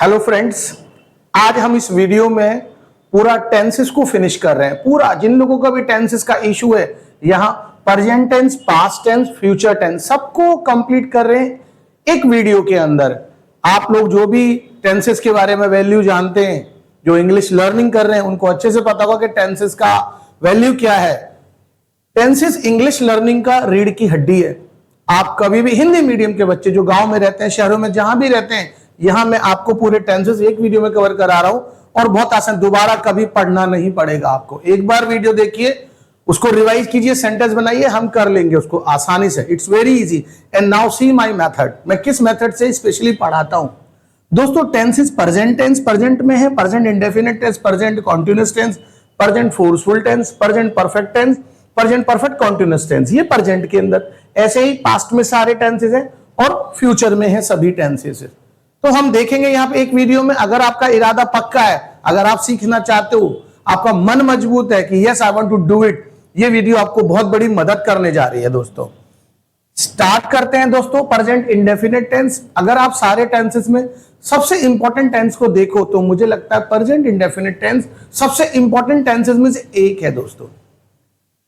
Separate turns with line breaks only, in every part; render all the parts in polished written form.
Hello friends, आज हम इस वीडियो में पूरा टेंसेस को फिनिश कर रहे हैं। पूरा जिन लोगों का भी टेंसेस का इशू है, यहाँ present tense, past tense, future tense सबको कंप्लीट कर रहे हैं एक वीडियो के अंदर। आप लोग जो भी टेंसेस के बारे में वैल्यू जानते हैं, जो इंग्लिश लर्निंग कर रहे हैं, उनको अच्छे से पता होगा कि टेंसेस का वैल्यू क्या है। टेंसेस इंग्लिश लर्निंग का रीढ़ की हड्डी है। आप कभी भी हिंदी मीडियम के बच्चे जो गांव में रहते हैं, शहरों में जहां भी रहते हैं, यहां मैं आपको पूरे टेंसेस एक वीडियो में कवर करा रहा हूं और बहुत आसान, दोबारा कभी पढ़ना नहीं पड़ेगा आपको। एक बार वीडियो देखिए, उसको रिवाइज कीजिए, सेंटेंस बनाइए, हम कर लेंगे उसको आसानी से। It's very easy. And now see my method. मैं किस मेथड से स्पेशली पढ़ाता हूं दोस्तों। टेंसेस प्रेजेंट टेंस पास्ट में है, present indefinite tense, present continuous tense, present forceful tense, present perfect tense, present perfect continuous tense, ये प्रेजेंट के अंदर। ऐसे ही पास्ट में सारे टेंसेस हैं और फ्यूचर में है सभी टेंसेस। तो हम देखेंगे यहाँ पे एक वीडियो में। अगर आपका इरादा पक्का है, अगर आप सीखना चाहते हो, आपका मन मजबूत है कि yes I want to do it, ये वीडियो आपको बहुत बड़ी मदद करने जा रही है दोस्तों। स्टार्ट करते हैं दोस्तों। प्रेजेंट इंडेफिनिट टेंस, अगर आप सारे टेंसेस में सबसे इंपॉर्टेंट टेंस को देखो तो मुझे लगता है प्रेजेंट इंडेफिनिट टेंस सबसे इंपॉर्टेंट टेंसेस में से एक है दोस्तों।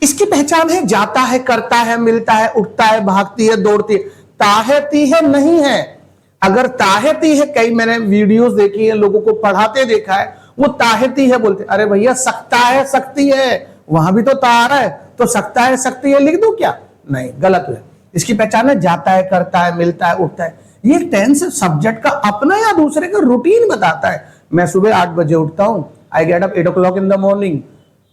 इसकी पहचान है जाता है, करता है, मिलता है, उठता है, भागती है, दौड़ती है। ताहती है नहीं है। अगर ताहती है, कई मैंने वीडियोस देखी है, लोगों को पढ़ाते देखा है, वो ताहती है बोलते। अरे भैया, सकता है, सकती है, वहां भी तो ता आ रहा है, तो सकता है, सकती है लिख दो क्या? नहीं, गलत है। इसकी पहचान है जाता है, करता है, मिलता है, उठता है। ये टेंस सब्जेक्ट का अपना या दूसरे का रूटीन बताता है। मैं सुबह 8 बजे उठता हूं, I get up 8 o'clock in the morning.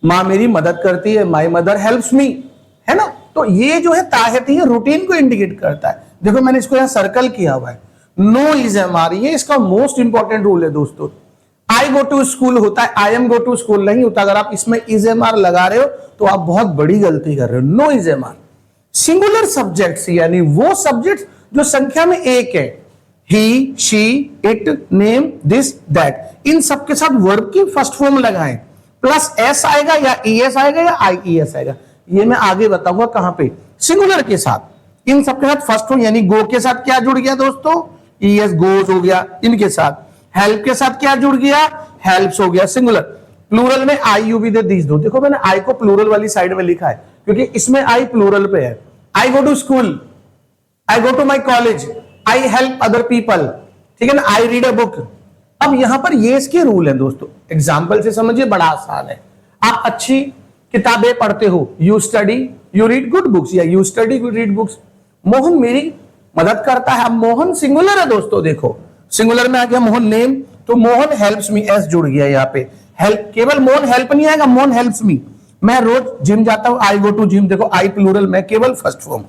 माँ मेरी मदद करती है, माई मदर हेल्प्स मी, है ना। तो ये जो है ताहती है, रूटीन को इंडिकेट करता है। देखो मैंने इसको यहां सर्कल किया हुआ है। नो इज एम आर, ये इसका मोस्ट इंपॉर्टेंट रूल है दोस्तों। आई गो टू स्कूल होता है, I am go to school नहीं होता। अगर आप इसमें इज एम आर लगा रहे हो तो आप बहुत बड़ी गलती कर रहे हो। No is am are. Singular subjects यानी वो सब्जेक्ट्स जो संख्या में एक है, he, she, it, name, this, that, इन सबके साथ वर्ब की फर्स्ट फॉर्म लगाएं। प्लस एस आएगा या ई एस आएगा या आई ई एस आएगा, ये मैं आगे बताऊंगा कहां पे। सिंगुलर के साथ इन सबके साथ फर्स्ट फॉर्म, यानी गो के साथ क्या जुड़ गया दोस्तों? ई एस, गोज हो गया इनके साथ। हेल्प के साथ क्या जुड़ गया? हेल्प्स हो गया सिंगुलर। प्लूरल में आई यू बी दे दीज दो। देखो मैंने आई को प्लूरल वाली साइड में लिखा है क्योंकि इसमें आई प्लूरल पे है। I go to school, I go to my college, I help other people, ठीक है ना। I read a book. अब यहां पर ये इसके रूल है दोस्तों, एग्जाम्पल से समझिए, बड़ा आसान है। आप अच्छी किताबें पढ़ते हो, you study, you read good books, या you study good read books. Mohan मेरी मदद करता है। अब मोहन सिंगुलर है दोस्तों, देखो सिंगुलर में आ गया मोहन। नेम तो मोहन हेल्प्स मी, एस जुड़ गया यहाँ पे। हेल्प, केवल मोहन हेल्प नहीं आएगा, मोहन हेल्प्स मी। मैं रोज जिम जाता हूं, आई गो टू जिम, देखो आई प्लूरल में केवल फर्स्ट फॉर्म,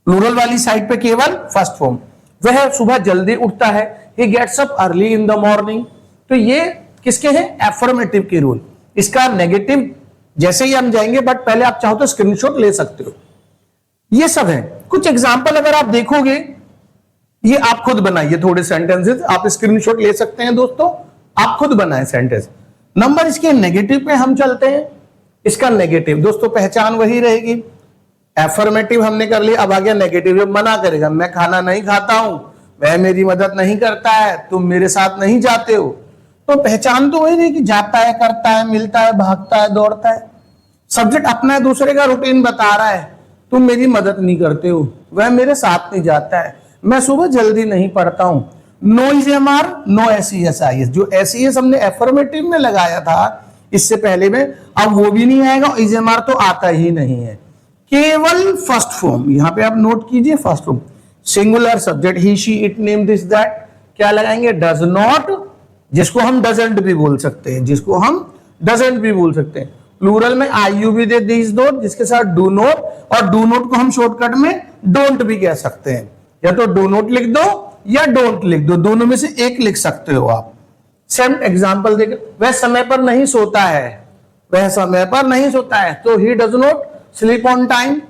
प्लूरल वाली साइड पे केवल फर्स्ट फॉर्म। वह सुबह जल्दी उठता है, he gets up early in the morning। तो ये किसके हैं? एफर्मेटिव के रूल। इसका नेगेटिव जैसे ही हम जाएंगे, बट पहले आप चाहो तो स्क्रीनशॉट ले सकते हो। ये सब है। कुछ एग्जांपल अगर आप देखोगे, ये आप खुद बनाइए थोड़े सेंटेंसेस, आप स्क्रीनशॉट ले सकते हैं दोस्तों, आप खुद बनाए सेंटेंस। नंबर इसके नेगेटिव पे हम चलते हैं। इसका नेगेटिव दोस्तों पहचान वही रहेगी। एफर्मेटिव हमने कर लिया, अब आ गया नेगेटिव। मना करेगा, मैं खाना नहीं खाता हूं, वह मेरी मदद नहीं करता है, तुम मेरे साथ नहीं जाते हो। तो पहचान तो वही नहीं कि जाता है, करता है, मिलता है, भागता है, दौड़ता है। सब्जेक्ट अपना है, दूसरे का रूटीन बता रहा है। तुम मेरी मदद नहीं करते हो, वह मेरे साथ नहीं जाता है, मैं सुबह जल्दी नहीं पढ़ता हूं। No is am are, no S E S I S. जो एस ई एस हमने एफर्मेटिव में लगाया था इससे पहले में, अब वो भी नहीं आएगा। इज एम आर तो आता ही नहीं है, केवल फर्स्ट फॉर्म। यहां पे आप नोट कीजिए, first form. Singular subject he, she, it, name, this, that, क्या लगाएंगे? डज नॉट, जिसको हम डजंट भी बोल सकते हैं, जिसको हम डजंट भी बोल सकते हैं। प्लूरल में आई यू भी दे दीज दो, जिसके साथ डू नॉट, और डू नॉट को हम शॉर्टकट में डोंट भी कह सकते हैं। या तो डू नॉट लिख दो या डोंट लिख दो, दोनों में से एक लिख सकते हो आप। सेम एग्जाम्पल देखिए, वह समय पर नहीं सोता है, वह समय पर नहीं सोता है, तो he does not sleep on time,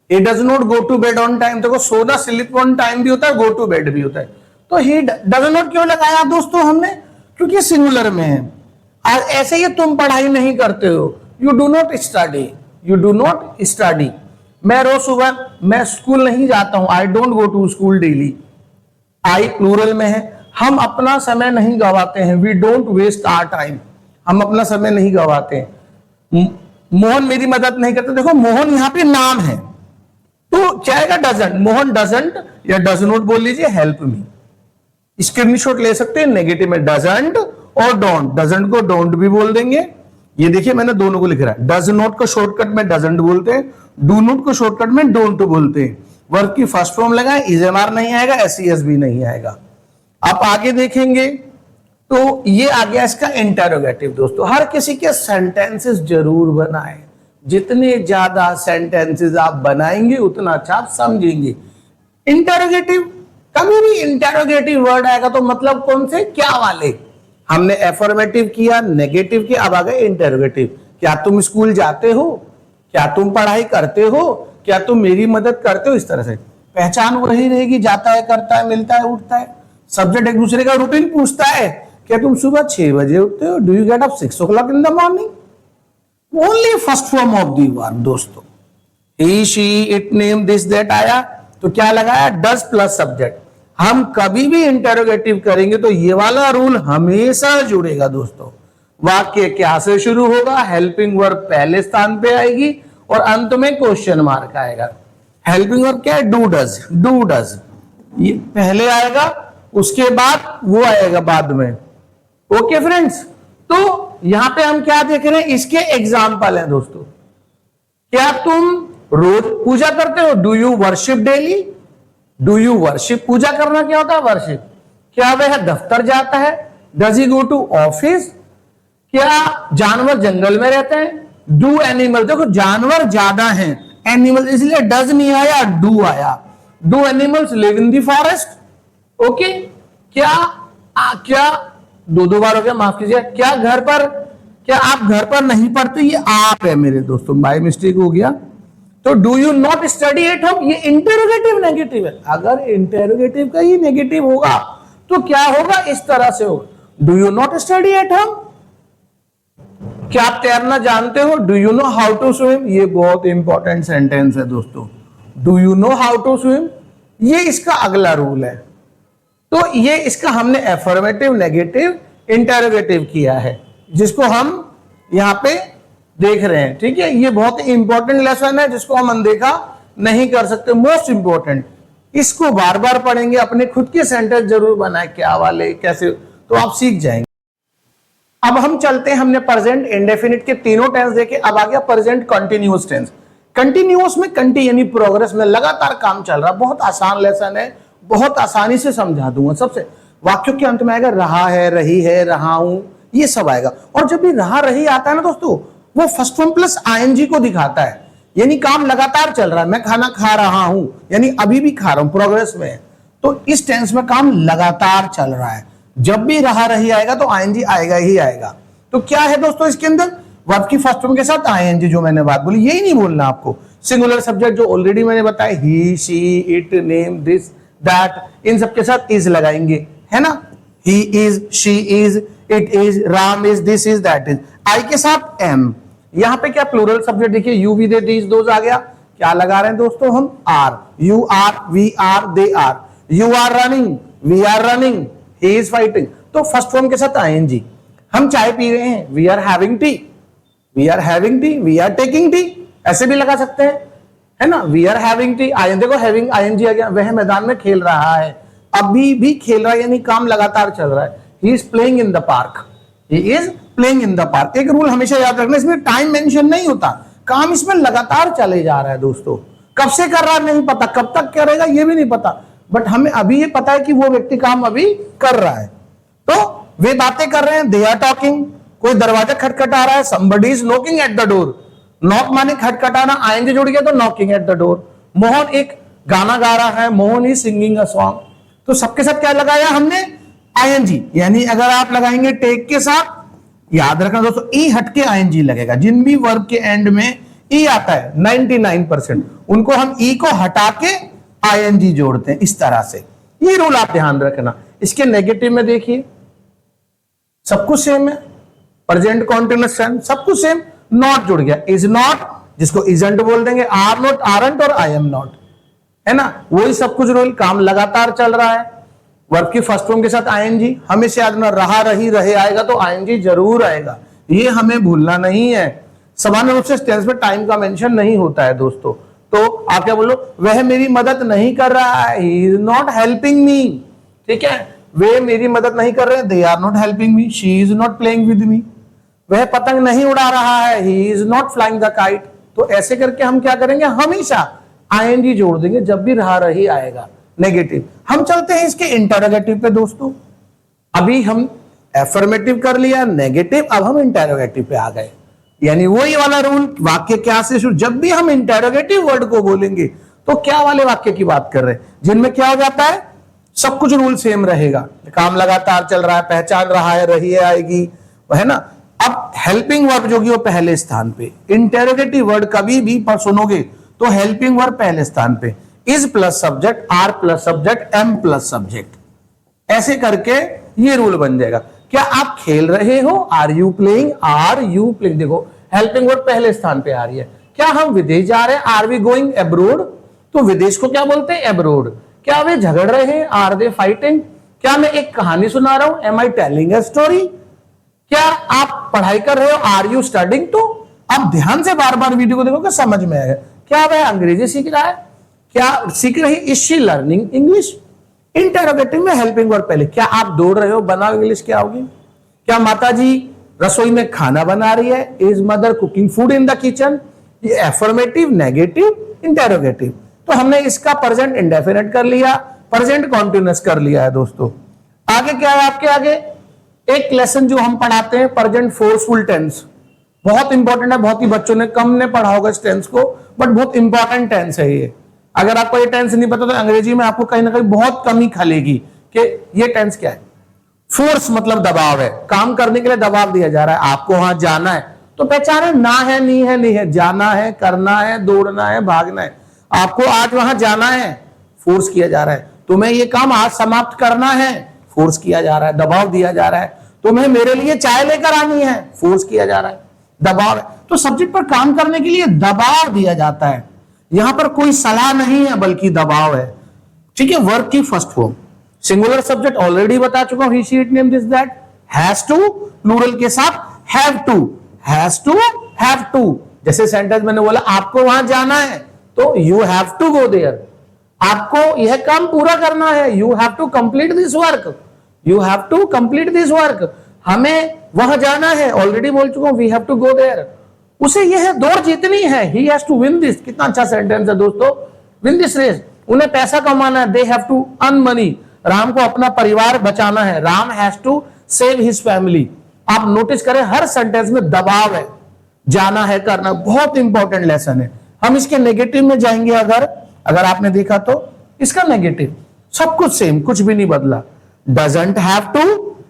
he does not go to bed on time। देखो सोना स्लीप ऑन टाइम भी होता है, गो टू बेड भी होता है। तो he does not क्यों लगाया दोस्तों हमने? क्योंकि सिंगुलर में है। ऐसे ही तुम पढ़ाई नहीं करते हो, you do not study, you do not study। मैं रोज सुबह मैं स्कूल नहीं जाता हूं, I don't go to school daily। I plural में है, हम अपना समय नहीं गवाते हैं, we don't waste our time, हम अपना समय नहीं गवाते हैं। मोहन मेरी मदद नहीं करते, देखो मोहन यहाँ पे नाम है, तो क्या आएगा डजंट, मोहन डजंट या डज नॉट बोल लीजिए हेल्प मी। स्क्रीनशॉट ले सकते हैं, नेगेटिव में डजंट और डोंट, डजंट को डोंट भी बोल देंगे। ये देखिए मैंने दोनों को लिख रहा है, डज नॉट को शॉर्टकट में डजंट बोलते हैं, डू नॉट को शॉर्टकट में डोंट बोलते हैं। वर्ब की फर्स्ट फॉर्म लगाए, इजएमआर नहीं आएगा, एसईएस भी नहीं आएगा। आप आगे देखेंगे तो ये आ गया इसका इंटरोगेटिव। दोस्तों हर किसी के सेंटेंसेस जरूर बनाएं, जितने ज्यादा सेंटेंसेस आप बनाएंगे उतना अच्छा आप समझेंगे। इंटरोगेटिव, कभी भी इंटरोगेटिव वर्ड आएगा तो मतलब कौन से, क्या वाले। हमने एफर्मेटिव किया, नेगेटिव किया, अब आ गए इंटरोगेटिव। क्या तुम स्कूल जाते हो, क्या तुम पढ़ाई करते हो, क्या तुम मेरी मदद करते हो, इस तरह से पहचान वही रहेगी, जाता है, करता है, मिलता है, उठता है। सब्जेक्ट एक दूसरे का रूटीन पूछता है, क्या तुम सुबह 6 बजे उठते हो, do you get up 6 o'clock in the morning. Only first form of the verb दोस्तों, he she it name this that आया तो क्या लगाया, डज प्लस सब्जेक्ट। हम कभी भी इंटरोगेटिव करेंगे तो ये वाला रूल हमेशा जुड़ेगा दोस्तों। वाक्य क्या से शुरू होगा, हेल्पिंग वर्ब पहले स्थान पे आएगी और अंत में क्वेश्चन मार्क आएगा। हेल्पिंग वर्ब क्या है, डू डज, डू डज ये पहले आएगा, उसके बाद वो आएगा बाद में। ओके फ्रेंड्स, तो यहां पे हम क्या देख रहे हैं, इसके एग्जाम्पल हैं दोस्तों। क्या तुम रोज पूजा करते हो, do you worship daily, do you worship, पूजा करना क्या होता है, वर्शिप। क्या वह दफ्तर जाता है, does he go to office. क्या जानवर जंगल में रहते हैं, डू एनिमल, देखो जानवर ज्यादा हैं, एनिमल इसलिए डज नहीं आया, डू आया। Do animals live in the forest. Okay, क्या दो बार हो गया, माफ कीजिए। क्या घर पर, क्या आप घर पर नहीं पढ़ते, ये आप है मेरे दोस्तों, बाय मिस्टेक हो गया। तो do you not study at home, ये इंटेरोगेटिव नेगेटिव है। अगर इंटेरोगेटिव का ही नेगेटिव होगा तो क्या होगा, इस तरह से होगा, do you not study at home. क्या आप तैरना जानते हो, do you know how to swim, ये बहुत इंपॉर्टेंट सेंटेंस है दोस्तों, do you know how to swim, ये इसका अगला रूल है। तो ये इसका हमने एफर्मेटिव, नेगेटिव, इंटेरोगेटिव किया है, जिसको हम यहां पे देख रहे हैं। ठीक है, ये बहुत इंपॉर्टेंट लेसन है जिसको हम अनदेखा नहीं कर सकते, मोस्ट इंपॉर्टेंट। इसको बार बार पढ़ेंगे, अपने खुद के सेंटेंस जरूर बनाए, क्या वाले, कैसे, तो आप सीख जाएंगे। अब हम चलते हैं, हमने प्रेजेंट इंडेफिनिट के तीनों टेंस देखे, अब आ गया प्रेजेंट कंटिन्यूअस टेंस। कंटिन्यूअस में कंटी यानी प्रोग्रेस में, लगातार काम चल रहा है। बहुत आसान लेसन है, बहुत आसानी से समझा दूंगा। सबसे वाक्यों के अंत में आएगा रहा है, रही है, रहा हूं, ये सब आएगा। और जब भी रहा रही आता है ना दोस्तों, वो फर्स्ट फॉर्म प्लस आईएनजी को दिखाता है, यानी काम लगातार चल रहा है। मैं खाना खा रहा हूं यानी अभी भी खा रहा हूं, प्रोग्रेस में है, तो इस टेंस में काम लगातार चल रहा है। जब भी रहा रही आएगा तो आईएनजी आएगा ही आएगा। तो क्या है दोस्तों इसके अंदर, वर्ब की फर्स्ट फॉर्म के साथ आईएनजी, जो मैंने बात बोली यही नहीं बोलना आपको। सिंगुलर सब्जेक्ट जो ऑलरेडी मैंने बताया, he, she, it, name, this, that, इन सबके साथ इज लगाएंगे, है ना। He is, she is, it is, Ram is, this is, that is. I के साथ एम। यहां पे क्या प्लूरल सब्जेक्ट देखिए, you, we, they, these, those आ गया। क्या लगा रहे हैं दोस्तों हम, are. You are, we are, they are. You are running, we are running, he is fighting. तो फर्स्ट फॉर्म के साथ आईएनजी। हम चाय पी रहे हैं, we are having tea, we are having tea, we are taking tea, ऐसे भी लगा सकते हैं, है ना। वी आर हैविंग टी, देखो हैविंग आईएनजी आ गया। वह मैदान में खेल रहा है, अभी भी खेल रहा है, यानी काम लगातार चल रहा है। He is playing in the park, he is playing in the park. एक रूल हमेशा याद रखना, इसमें टाइम मेंशन नहीं होता, काम इसमें लगातार चले जा रहा है दोस्तों। कब से कर रहा है नहीं पता, कब तक करेगा ये भी नहीं पता, बट हमें अभी ये पता है कि वो व्यक्ति काम अभी कर रहा है। तो वे बातें कर रहे हैं, दे आर टॉकिंग। कोई दरवाजा खटखटा रहा है, somebody is knocking at the door। Knock माने खटखटाना, आईएनजी जुड़ गया तो knocking at the door. Mohan एक गाना गा रहा है, Mohan is singing a song. तो सबके साथ क्या लगाया हमने, आईएनजी। यानी अगर आप लगाएंगे टेक के साथ, याद रखना दोस्तों, ई हटके आईएनजी लगेगा। जिन भी वर्ब के एंड में ई आता है 99% उनको हम ई को हटा के आईएनजी जोड़ते हैं, इस तरह से। ये रूल आप ध्यान रखना। इसके नेगेटिव में देखिए सब कुछ सेम है, प्रेजेंट कॉन्टिन्यूअस टेंस सब कुछ सेम। नॉट जुड़ गया, इज नॉट जिसको इजंट बोल देंगे, आर नॉट, आरंट और आई एम नॉट, है ना। वही सब कुछ रूल, काम लगातार चल रहा है। वर्ब की फर्स्ट फॉर्म के साथ आईएनजी, हमेशा याद रखना, रहा रही रहे आएगा तो आईएनजी जरूर आएगा, ये हमें भूलना नहीं है। सामान्य रूप से टेंस में टाइम का मेंशन नहीं होता है दोस्तों। तो आप क्या बोलो, वह मेरी मदद नहीं कर रहा है, he is not helping me, ठीक है, वे मेरी मदद नहीं कर रहे, they are not helping me, she is not playing with me, वह पतंग नहीं उड़ा रहा है, he is not flying the kite. तो ऐसे करके हम क्या करेंगे, हमेशा आईएनजी जोड़ देंगे जब भी रहा रही आएगा नेगेटिव। हम चलते हैं इसके इंटरोगेटिव पे दोस्तों। अभी हम एफर्मेटिव कर लिया, नेगेटिव, अब हम इंटरोगेटिव पे आ गए। यानी वही वाला रूल, वाक्य क्या से शुरू, जब भी हम इंटरोगेटिव वर्ड को बोलेंगे तो क्या वाले वाक्य की बात कर रहे हैं, जिनमें क्या हो जाता है, सब कुछ रूल सेम रहेगा, काम लगातार चल रहा है, पहचान रहा है, रही है, आएगी, है ना। अब हेल्पिंग वर्ब जो कि वो पहले स्थान पे, इंटरोगेटिव वर्ड कभी भी पर सुनोगे तो हेल्पिंग वर्ब पहले स्थान पे, is plus subject, are plus subject, am plus subject, ऐसे करके ये रूल बन जाएगा। क्या आप खेल रहे हो, are you playing, are you playing, देखो हेल्पिंग वर्ब पहले स्थान पे आ रही है। क्या हम विदेश जा रहे हैं, आर वी गोइंग अब्रोड, तो विदेश को क्या बोलते हैं, अब्रोड। क्या वे झगड़ रहे हैं, आर दे फाइटिंग। क्या मैं एक कहानी सुना रहा हूं, am I telling a story. क्या आप पढ़ाई कर रहे हो, आर यू स्टडिंग। तो आप ध्यान से बार बार वीडियो को देखोगे समझ में आएगा। क्या वह अंग्रेजी सीख रहा है, क्या सीख रही, is she learning English. Interrogative में हेल्पिंग वर्ब पहले। क्या आप दौड़ रहे हो, बनाओ इंग्लिश क्या होगी। क्या माताजी रसोई में खाना बना रही है, is mother cooking food in the kitchen. ये एफर्मेटिव, नेगेटिव, इंटरोगेटिव। तो हमने इसका प्रेजेंट इंडेफिनिट कर लिया, प्रेजेंट कॉन्टिन्यूअस कर लिया है दोस्तों। आगे क्या है आपके आगे, एक लेसन जो हम पढ़ाते हैं, प्रेजेंट फोर्सफुल टेंस, बहुत इंपॉर्टेंट है, बहुत ही बच्चों ने कम ने पढ़ा होगा इस टेंस को, बट बहुत इंपॉर्टेंट टेंस है ये। अगर आपको ये टेंस नहीं पता तो अंग्रेजी में आपको कहीं ना कहीं बहुत कमी खलेगी कि ये टेंस क्या है। फोर्स मतलब दबाव है, काम करने के लिए दबाव दिया जा रहा है, आपको वहां जाना है तो पहचान है, ना है, नहीं है, नहीं है, जाना है, करना है, दौड़ना है, भागना है, आपको आज वहां जाना है, फोर्स किया जा रहा है। तुम्हें ये काम आज समाप्त करना है, फोर्स किया जा रहा है, दबाव दिया जा रहा है। तुम्हें मेरे लिए चाय लेकर आनी है, फोर्स किया जा रहा है, दबाव है। तो सब्जेक्ट पर काम करने के लिए दबाव दिया जाता है। यहां पर कोई सलाह नहीं है बल्कि दबाव है, ठीक है। वर्ब की first form, singular subject already बता चुका हूं, he she it name this that, has to, plural के साथ have to, has to, have to. जैसे सेंटेंस मैंने बोला आपको वहां जाना है तो you have to go there, आपको यह काम पूरा करना है, you have to complete this work, you have to complete this work. हमें वहां जाना है, ऑलरेडी बोल चुका हूं, we have to go there. उसे यह दौड़ जीतनी है, he has to win this. कितना अच्छा सेंटेंस है दोस्तों, विन दिस रेस। उन्हें पैसा कमाना है, they have to earn money. Ram को अपना परिवार बचाना है, Ram has to save his family. आप नोटिस करें हर सेंटेंस में दबाव है, जाना है, करना, बहुत इंपॉर्टेंट लेसन है। हम इसके नेगेटिव में जाएंगे, अगर आपने देखा तो इसका नेगेटिव सब कुछ सेम, कुछ भी नहीं बदला। Doesn't have to,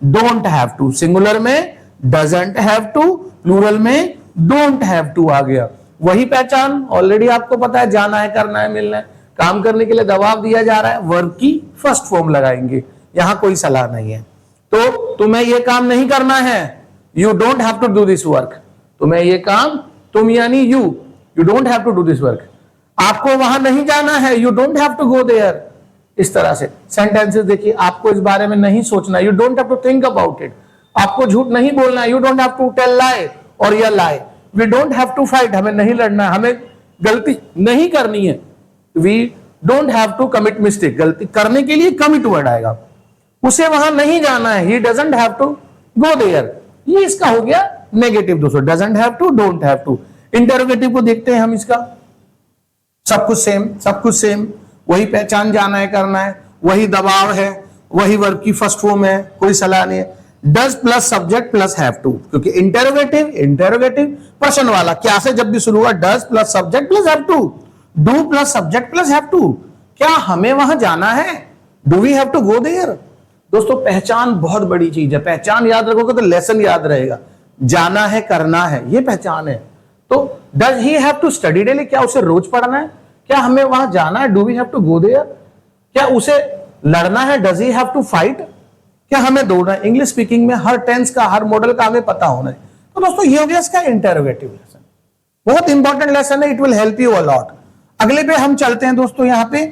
don't have to, singular में डजंट हैव टू, प्लूरल में डोंट हैव टू आ गया। वही पहचान ऑलरेडी आपको पता है, जाना है, करना है, मिलना है, काम करने के लिए दबाव दिया जा रहा है, वर्ब की फर्स्ट फॉर्म लगाएंगे, यहां कोई सलाह नहीं है। तो तुम्हें यह काम नहीं करना है, you don't have to do this work. तुम्हें यह काम, तुम यानी you don't have to do this work. आपको वहां नहीं जाना है, you don't have to go there. इस तरह से सेंटेंसेस देखिए, आपको इस बारे में नहीं सोचना, you don't have to think about it. आपको झूठ नहीं बोलना है, you don't have to tell lie और या lie. We don't have to fight, हमें नहीं लड़ना है, हमें गलती नहीं करनी है। We don't have to commit mistake, गलती करने के लिए कमिट वर्ड आएगा, उसे वहां नहीं जाना है, he doesn't have to go there. ये इसका हो गया नेगेटिव दोस्तों, doesn't have to, don't have to. Interrogative को देखते हैं हम, इसका सब कुछ सेम, सब कुछ सेम, वही पहचान, जाना है, करना है, वही दबाव है, वही वर्ब की फर्स्ट फॉर्म है, कोई सलाह नहीं है। Does plus subject plus have to, क्योंकि इंटरोगेटिव प्रश्न वाला, क्या से जब भी शुरू हुआ, does plus subject plus have to, do plus subject plus have to. क्या हमें वहां जाना है, do we have to go there. दोस्तों पहचान बहुत बड़ी चीज है, पहचान याद रखोगे तो लेसन याद रहेगा। जाना है, करना है, ये पहचान है। तो does he have to study daily, क्या उसे रोज पढ़ना है, क्या हमें वहां जाना है, do we have to go there. क्या उसे लड़ना है, does he have to fight, क्या हमें दौड़ना है। इंग्लिश स्पीकिंग में हर टेंस का, हर मॉडल का हमें पता होना है। तो दोस्तों ये हो गया इसका इंटरोगेटिव लेसन, बहुत इंपॉर्टेंट लेसन है, it will help you a lot. अगले पे हम चलते हैं दोस्तों, यहां पे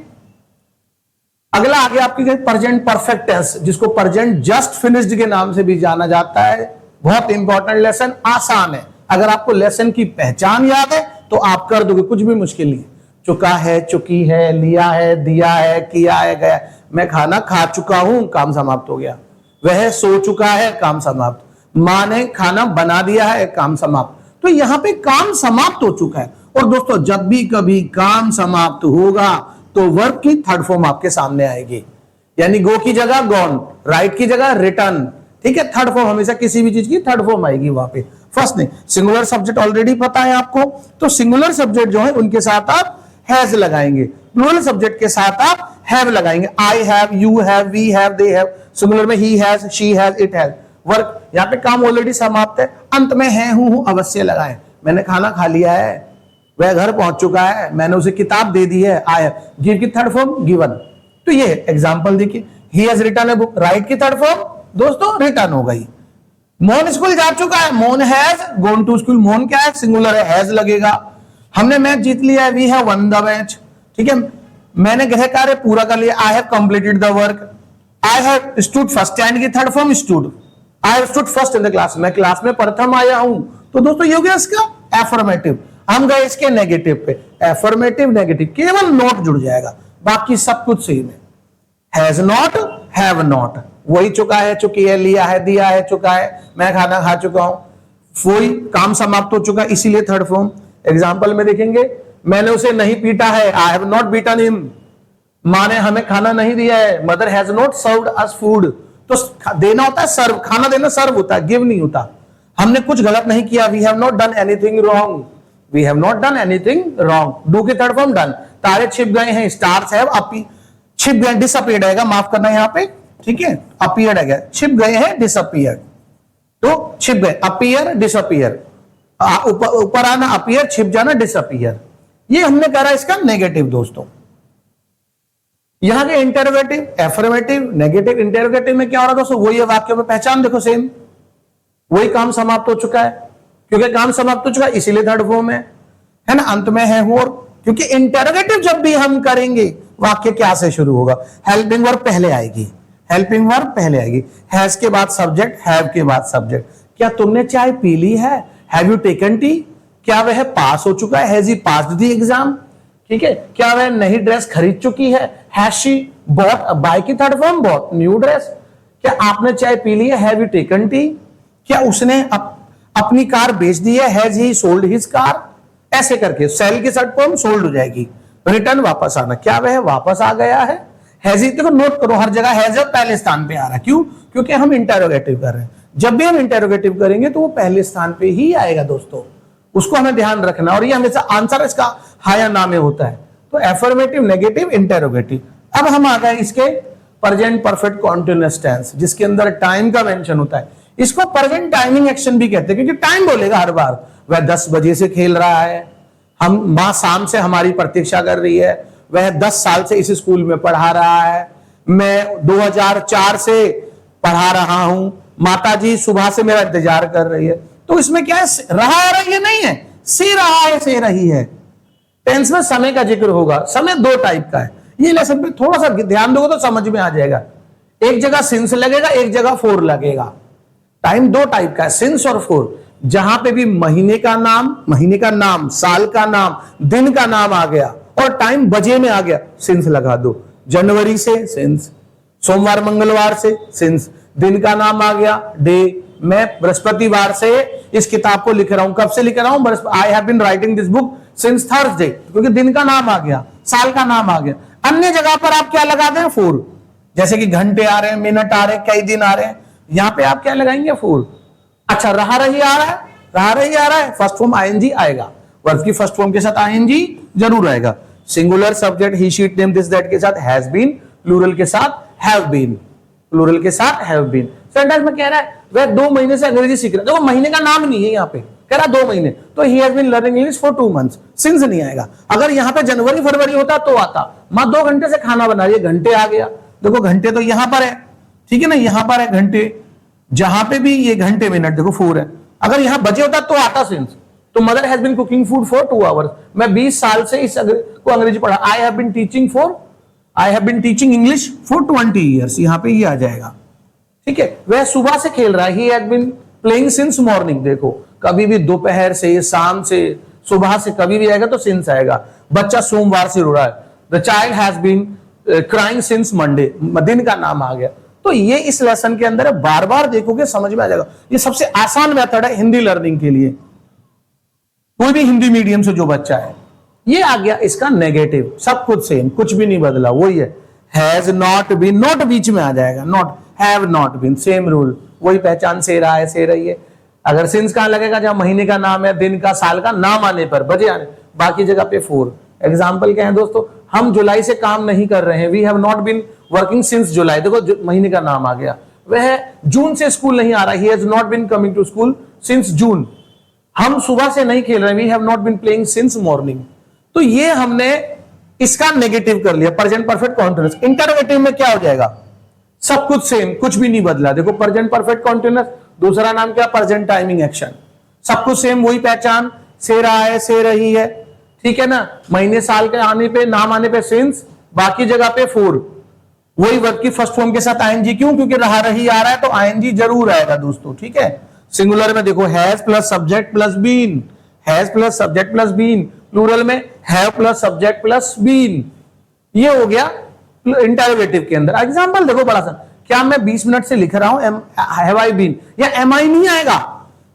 अगला आगे आपकी प्रेजेंट परफेक्ट टेंस, जिसको प्रेजेंट जस्ट फिनिश्ड के नाम से भी जाना जाता है। बहुत इंपॉर्टेंट लेसन, आसान है। अगर आपको लेसन की पहचान याद है तो आप कर दोगे, कुछ भी मुश्किल नहीं। चुका है, चुकी है, लिया है, दिया है, किया है, गया। मैं खाना खा चुका हूं, काम समाप्त हो गया। वह सो चुका है, काम समाप्त। मां ने खाना बना दिया है, काम समाप्त। तो यहां पे काम समाप्त हो चुका है। और दोस्तों, जब भी कभी काम समाप्त होगा तो वर्ब की थर्ड फॉर्म आपके सामने आएगी, यानी गो की जगह गॉन, राइट की जगह रिटर्न। ठीक है, थर्ड फॉर्म हमेशा किसी भी चीज की थर्ड फॉर्म आएगी वहां पे, फर्स्ट नहीं। सिंगुलर सब्जेक्ट ऑलरेडी पता है आपको, तो सिंगुलर सब्जेक्ट जो है उनके साथ आप हैज लगाएंगे, प्लूरल सब्जेक्ट के साथ आप हैव लगाएंगे। I have, you have, we have, they have. Singular में he has, she has, it has. Work, यहाँ पे काम ऑलरेडी समाप्त है। अंत में है, हूं अवश्य लगाएं। मैंने खाना खा लिया है, वह घर पहुंच चुका है, मैंने उसे किताब दे दी है, आई हैव। गिव की थर्ड फॉर्म गिवन। तो ये एग्जांपल देखिए, he has written a book, write की थर्ड फॉर्म दोस्तों रिटर्न हो गई। मोहन स्कूल जा चुका है, Mohan has gone to school. Mohan क्या है, सिंगुलर है, हैज लगेगा। हमने मैच जीत लिया है, we have won the match. ठीक है, मैंने गृह कार्य पूरा कर लिया, I have completed the work. I have stood first, stand की third form stood. I have stood first in the class, मैं क्लास में प्रथम आया हूं। तो दोस्तों ये हो गया इसका एफर्मेटिव। हम गए इसके नेगेटिव पे, एफर्मेटिव नेगेटिव, केवल नॉट जुड़ जाएगा, बाकी सब कुछ सेम है। हैज नॉट, हैव नॉट, वही चुका है, चुकी है, लिया है, दिया है, चुका है, मैं खाना खा चुका हूं, वही काम समाप्त हो चुका, इसीलिए थर्ड फॉर्म। एग्जाम्पल में देखेंगे, मैंने उसे नहीं पीटा है, I have not beaten him. मां ने हमें खाना नहीं दिया है, mother has not served us food. तो देना होता है सर्व, खाना देना सर्व होता है, गिव नहीं होता। हमने कुछ गलत नहीं किया, we have not done anything wrong, we have not done anything wrong. Do की थर्ड फॉर्म डन। तारे छिप गए हैं, स्टार्स हैव अपी, छिप गए, डिसअपीयर्ड आएगा, माफ करना यहाँ पे। ठीक है, अपीयर्ड आएगा, छिप गए हैं, डिसअपीयर्ड। तो छिप गए, अपीयर, डिसअपीयर, ऊपर आना अपीयर, छिप जाना डिसअपीयर। ये हमने करा इसका नेगेटिव दोस्तों। यहां के इंटरोगेटिव, एफर्मेटिव, नेगेटिव। इंटरोगेटिव में क्या हो रहा है दोस्तों, वही है, वाक्यों में पहचान देखो सेम, वही काम समाप्त हो चुका है, क्योंकि काम समाप्त हो चुका है इसीलिए थर्ड फॉर्म है ना। अंत में है हूं, और क्योंकि इंटरोगेटिव जब भी हम करेंगे वाक्य क्या से शुरू होगा, हेल्पिंग वर्ब पहले आएगी, हेल्पिंग वर्ब पहले आएगी, हैज के बाद सब्जेक्ट, हैव के बाद सब्जेक्ट। क्या तुमने चाय पी ली है, हैव यू टेकन टी। क्या वह पास हो चुका है, has he passed the exam. ठीक है, क्या वह नई ड्रेस खरीद चुकी है, हैज शी बॉट, बाय की third form bought new dress. क्या आपने चाय पी ली है, हैव यू टेकन टी। क्या उसने अपनी कार बेच दी है, has he sold his car. ऐसे करके सेल की थर्ड फॉर्म सोल्ड हो जाएगी। रिटर्न, वापस आना, क्या वह वापस आ गया है। हैज ही, देखो नोट करो, हर जगह हैज पहले स्थान पे आ रहा है, क्यों, क्योंकि हम इंटरोगेटिव कर रहे हैं। जब भी हम इंटरोगेटिव करेंगे तो वो पहले स्थान पे ही आएगा दोस्तों, उसको हमें ध्यान रखना। और ये हमेशा आंसर इसका हा या ना में होता है। तो एफर्मेटिव, नेगेटिव, इंटरोगेटिव। अब हम आ गए इसके प्रेजेंट परफेक्ट कॉन्टिन्यूअस टेंस, जिसके अंदर टाइम का मेंशन होता है। इसको प्रेजेंट टाइमिंग एक्शन भी कहते हैं, क्योंकि टाइम बोलेगा हर बार। वह 10 बजे से खेल रहा है, हम मां शाम से हमारी प्रतीक्षा कर रही है, वह 10 साल से इस स्कूल में पढ़ा रहा है, मैं 2004 से पढ़ा रहा हूं, माताजी सुबह से मेरा इंतजार कर रही है। तो इसमें क्या है, रहा आ रही है नहीं है, से रहा है, से रही है। टेंस में समय का जिक्र होगा। समय दो टाइप का है, ये लेसन पे थोड़ा सा ध्यान दोगे तो समझ में आ जाएगा। एक जगह सिंस लगेगा, एक जगह फोर लगेगा। टाइम दो टाइप का है, सिंस और फोर। जहां पे भी महीने का नाम, साल का नाम, दिन का नाम आ गया और टाइम बजे में आ गया, सिंस लगा दो। जनवरी से सिंस, सोमवार मंगलवार से सिंस, दिन का नाम आ गया डे। मैं बृहस्पतिवार से इस किताब को लिख रहा हूं, कब से लिख रहा हूं, I have been writing this book since Thursday, क्योंकि दिन का नाम आ गया, साल का नाम आ गया। अन्य जगह पर आप क्या लगा दें, फोर। जैसे कि घंटे आ रहे हैं, मिनट आ रहे हैं, कई दिन आ रहे हैं, यहां पे आप क्या लगाएंगे, फोर। अच्छा, रहा रही आ रहा है, रहा रही आ रहा है, फर्स्ट फॉर्म आईएनजी आएगा, वर्ब की फर्स्ट फॉर्म के साथ आईएनजी जरूर आएगा। Singular subject he she them this that के साथ हैज बीन, प्लूरल के साथ हैव बीन, प्लूरल के साथ हैव बीन। सेंटेंस में कह रहा है वह 2 महीने से अंग्रेजी सीख रहा है, देखो महीने का नाम नहीं है यहाँ पे, कह रहा 2 महीने, तो he has been learning English for 2 months, since नहीं आएगा। अगर यहाँ पे जनवरी फरवरी होता तो आता, माँ 2 घंटे से खाना बना रही है, घंटे आ गया, देखो घंटे तो यहाँ पर है, ठीक है ना, यहाँ पर है घंटे, जहां पे भी ये घंटे मिनट देखो 4 है। अगर यहां बजे होता तो आता सिंस। तो mother has been cooking food for 2 hours, मैं 20 साल से इस को अंग्रेजी पढ़ा। I have been teaching for I have been teaching English for 20 years, यहां पे ये आ जाएगा। ठीक है, वह सुबह से खेल रहा है, he has been playing since morning. देखो कभी भी दोपहर से, शाम से, सुबह से कभी भी आएगा तो सिंस आएगा। बच्चा सोमवार से रो रहा है, the child has been crying since Monday, दिन का नाम आ गया। तो ये इस लेसन के अंदर है, बार बार देखोगे समझ में आ जाएगा। ये सबसे आसान मेथड है हिंदी लर्निंग के लिए, कोई भी हिंदी मीडियम से जो बच्चा है। ये आ गया इसका नेगेटिव, सब कुछ सेम, कुछ भी नहीं बदला, वही है। हैज नॉट बीन, नॉट बीच में आ जाएगा, not, have not been, same rule, वही पहचान, से रहा है, से रही है। अगर सिंस कहां लगेगा, जहां महीने का नाम है, दिन का, साल का नाम आने पर, बजे आने, बाकी जगह पे फोर। एग्जाम्पल क्या है दोस्तों, हम जुलाई से काम नहीं कर रहे हैं, we have not been working since July, देखो महीने का नाम आ गया। वह जून से स्कूल नहीं आ रहा, he has not been coming to school since June. हम सुबह से नहीं खेल रहे, we have not been playing since morning. तो ये हमने इसका नेगेटिव कर लिया, प्रेजेंट परफेक्ट कॉन्टिन्यूअस। इंटरोगेटिव में क्या हो जाएगा, सब कुछ सेम, कुछ भी नहीं बदला। देखो प्रेजेंट परफेक्ट कॉन्टिन्यूअस, दूसरा नाम क्या, प्रेजेंट टाइमिंग एक्शन, सब कुछ सेम, वही पहचान, से रहा है, से रही है, ठीक है ना। महीने साल के आने पे, नाम आने पे सिंस, बाकी जगह पे फोर। वही वर्ब की फर्स्ट फॉर्म के साथ आईएनजी, क्यों, क्योंकि रहा रही आ रहा है तो आईएनजी जरूर आएगा दोस्तों, ठीक है। सिंगुलर में देखो has plus subject plus been, has plus subject plus been, plural में have plus subject plus been. ये हो गया इंटरोगेटिव के अंदर। एग्जांपल देखो बड़ा सा, क्या मैं 20 मिनट से लिख रहा हूं हैव आई बीन, या एम आई नहीं आएगा,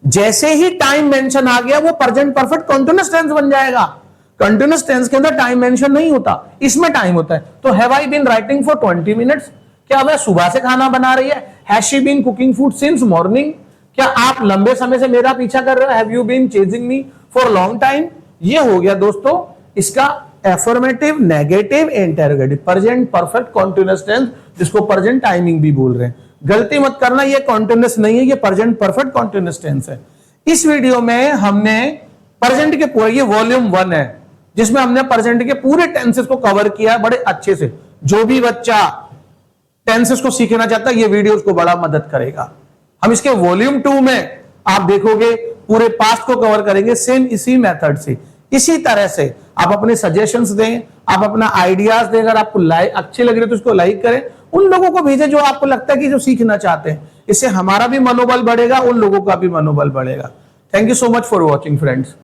जैसे ही टाइम मेंशन आ गया वो प्रेजेंट परफेक्ट कंटीन्यूअस टेंस बन जाएगा। कंटीन्यूअस टेंस के अंदर टाइम मेंशन नहीं होता, इसमें टाइम होता है। तो have I been writing for 20 minutes, क्या वह सुबह से खाना बना रही है, has she been cooking food since morning, क्या आप लंबे समय से मेरा पीछा कर रहे हो, have you been chasing me for long time. ये हो गया दोस्तों इसका affirmative, negative, interrogative, present perfect continuous tense, जिसको प्रेजेंट टाइमिंग भी बोल रहे हैं। गलती मत करना, ये कॉन्टिन्यूअस नहीं है, ये प्रेजेंट परफेक्ट कॉन्टिन्यूअस टेंस है। इस वीडियो में हमने प्रेजेंट के पूरे, ये वॉल्यूम 1 है जिसमें हमने प्रेजेंट के पूरे टेंसेस को कवर किया है बड़े अच्छे से। जो भी बच्चा टेंसेस को सीखना चाहता है ये वीडियो उसको बड़ा मदद करेगा। हम इसके वॉल्यूम 2 में आप देखोगे पूरे पास्ट को कवर करेंगे सेम इसी मेथड से। इसी तरह से आप अपने सजेशंस दें, आप अपना आइडियाज दें, अगर आपको अच्छे लग रहे तो उसको लाइक करें, उन लोगों को भेजें जो आपको लगता है कि जो सीखना चाहते हैं। इससे हमारा भी मनोबल बढ़ेगा, उन लोगों का भी मनोबल बढ़ेगा। Thank you so much for watching friends.